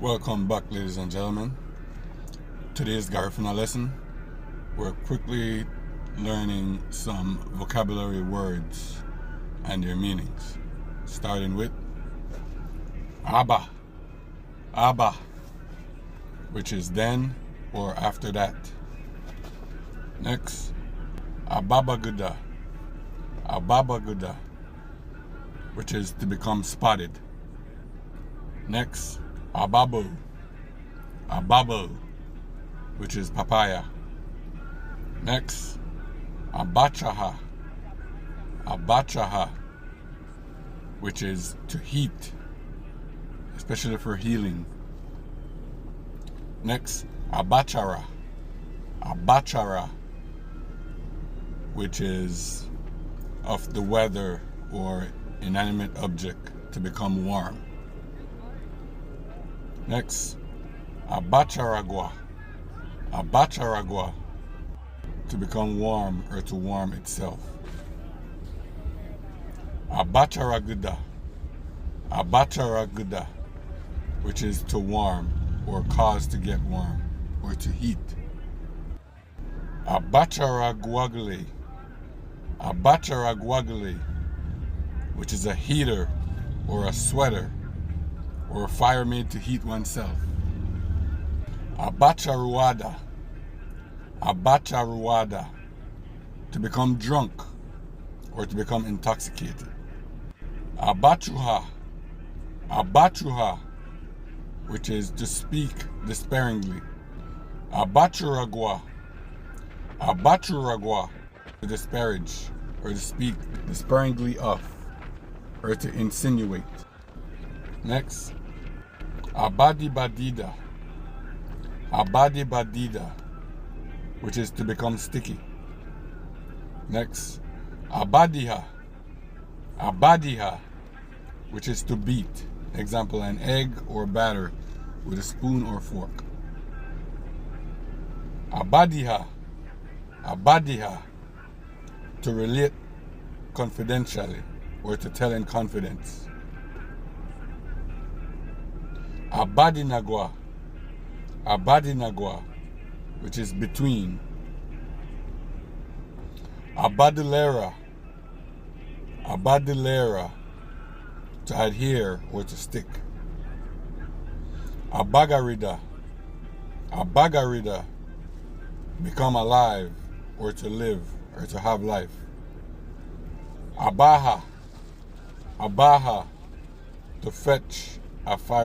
Welcome back, ladies and gentlemen. Today's Garifuna lesson, we're quickly learning some vocabulary words and their meanings. Starting with Abba, Abba, which is then or after that. Next, Ababaguda, Ababaguda, which is to become spotted. Next, Ababo, Ababo, which is papaya. Next, Abachaha, Abachaha, which is to heat, especially for healing. Next, Abachara, Abachara, which is of the weather or inanimate object to become warm. Next, Abacharagua, Abacharagua, to become warm or to warm itself. Abacharaguda, Abacharaguda, which is to warm or cause to get warm or to heat. Abacharaguagli, Abacharaguagli, which is a heater or a sweater or a fire made to heat oneself. Abacharuada, Abacharuada, to become drunk or to become intoxicated. Abachuha, Abachuha, which is to speak despairingly. Abachuragua, Abachuragua, to disparage or to speak despairingly of or to insinuate. Next, Abadibadida, Abadibadida, which is to become sticky. Next, Abadiha, Abadiha, which is to beat. Example, an egg or batter with a spoon or fork. Abadiha, Abadiha, to relate confidentially or to tell in confidence. Abadinagua, Abadinagua, which is between. Abadilera, Abadilera, to adhere or to stick. Abagarida, Abagarida, become alive or to live or to have life. Abaha, Abaha, to fetch a fire.